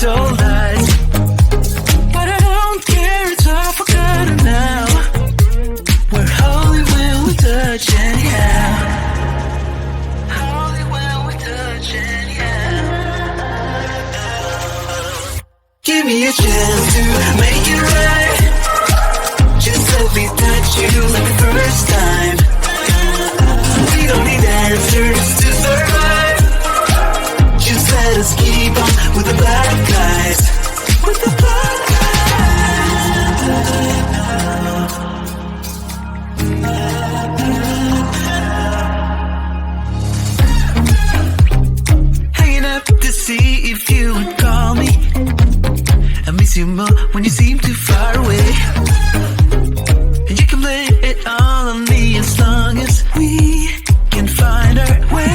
told lies. But I don't care, it's all forgotten now. We're holy when we touch anyhow. Holy when we touch anyhow. Give me a chance to make it right. Just let me touch you like the first time. We don't need answers to survive. Just let us keep on with the black guys. With the black guys. Hanging up to see if you would call me. I miss you more when you seem too far away. And you can blame it all on me as long as we can find our way.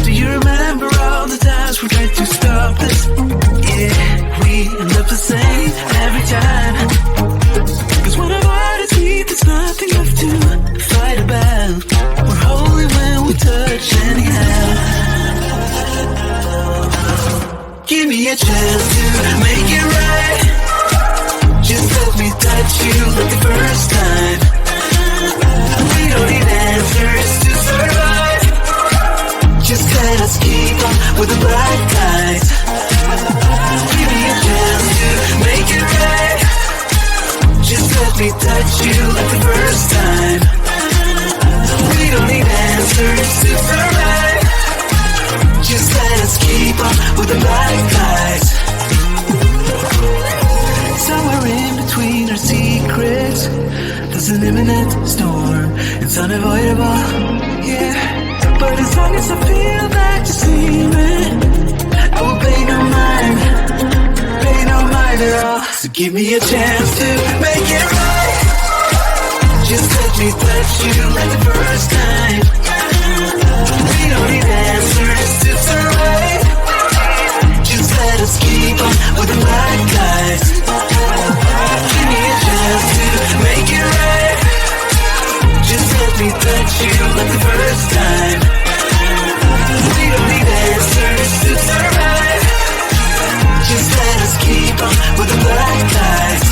Do you remember all the times we tried to stop this? Yeah, we end up the same every time. Cause when our bodies meet, there's nothing left to fight about. We're holy when we touch anyhow. Give me a chance to make it right. Just let me touch you like the first time. We don't need answers to survive. Just let us keep on with the black guys. Give me a chance to make it right. Just let me touch you like the first time. We don't need answers to survive. Just let us keep on with the black guys. Somewhere in between our secrets, there's an imminent storm. It's unavoidable, yeah. But as long as I feel that you're sleeping, I will pay no mind at all. So give me a chance to make it right. Just let me touch you like the first time. We don't need answers to survive. Just let us keep on with the black guys. Give me a chance to make it right. Just let me touch you like the first time. We don't need answers to survive. Just let us keep on with the black guys.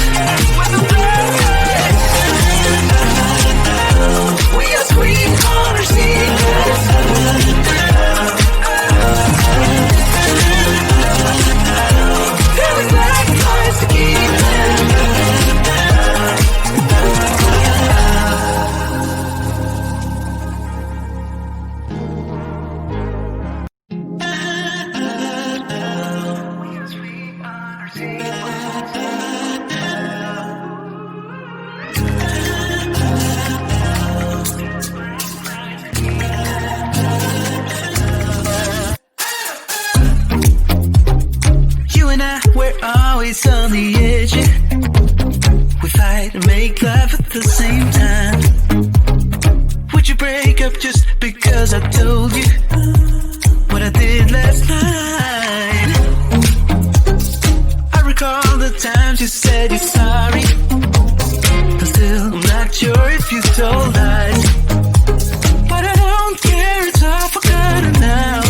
With the black guys. We are sweet on our secrets. There's black guys to keep them. On the edge, we fight and make love at the same time. Would you break up just because I told you what I did last night? I recall the times you said you're sorry. I'm still not sure if you told lies. But I don't care, it's all forgotten now.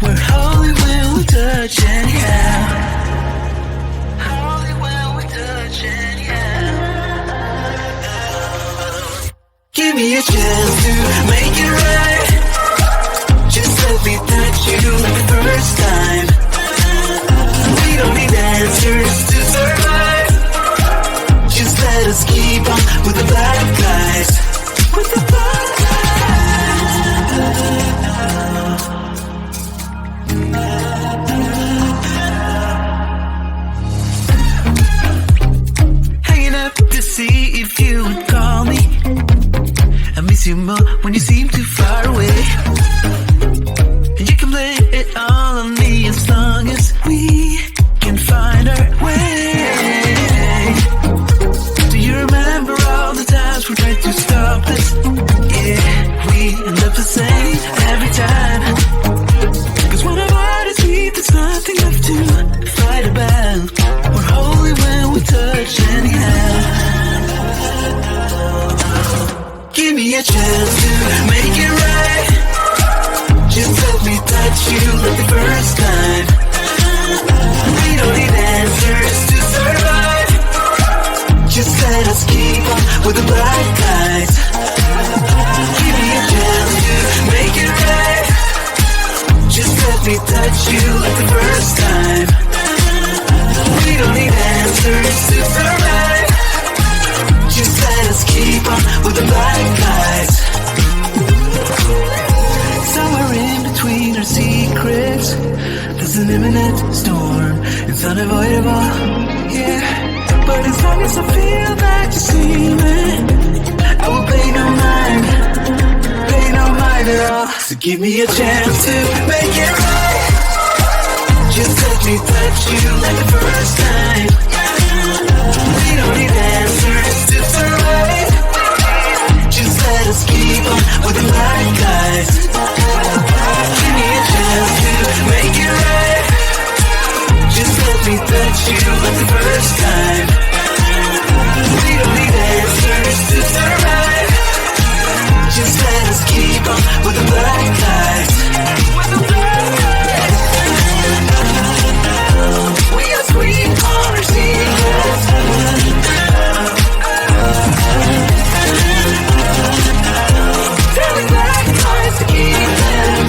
We're holy when we touch anyhow. Give me a chance to make it right. Just let me touch you like like the first time. We don't need answers to survive. Just let us keep on with the black lights. Somewhere in between our secrets, there's an imminent storm. It's unavoidable, yeah. But as long as I feel that you see me, I will pay no mind at all. So give me a chance to make it right. Just let me touch you like the first time. We don't need answers to survive. Just let us keep on with the black guys. Give me a chance to make it right. Just let me touch you like the first time. We don't need answers to survive. Just let us keep on with the black guys. We are sweet on our secrets. Telling black guys to keep them.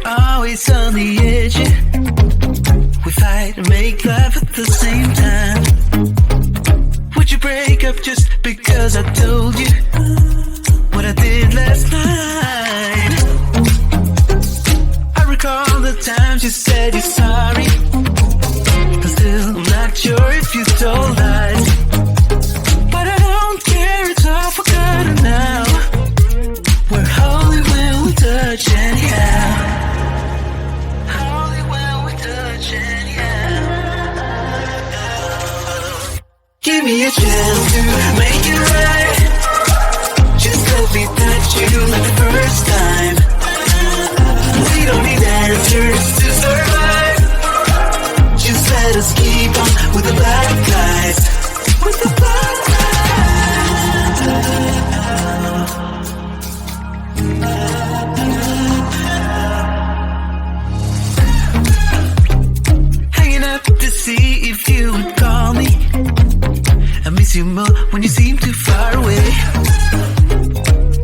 Always on the edge, we fight and make love at the same time. Would you break up just because I told you what I did last night? I recall the times you said you're sorry, but still I'm not sure if you told lies. But I don't care, it's all forgotten now. We're holy when we touch anyhow. Give me a chance to make it right. Just let me touch you like the first time. We don't need answers to survive. Just let us keep on with the black guys. With the black guys. Hanging up to see if you would call me. I miss you more when you seem too far away.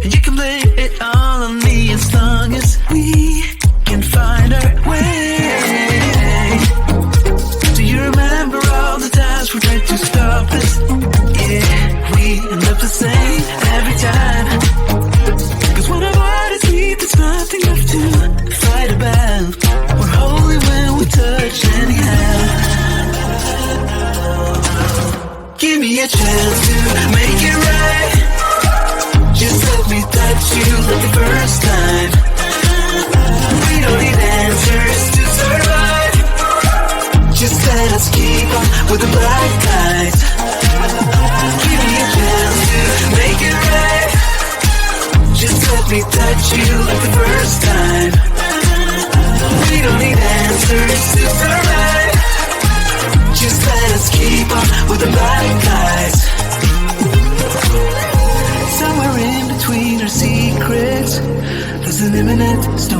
And you can blame it all on me as long as we can find our way. Do you remember all the times we tried to stop this? Yeah, we end up the same every time. Cause when our bodies meet, there's nothing left to fight about. We're holy when we touch anyhow. Give me a chance to make it right. Just let me touch you like the first time. We don't need answers to survive. Just let us keep on with the black guys. Give me a chance to make it right. Just let me touch you like the first time. We don't need answers to survive. Just let us keep on with the black guys. Somewhere in between our secrets, there's an imminent storm.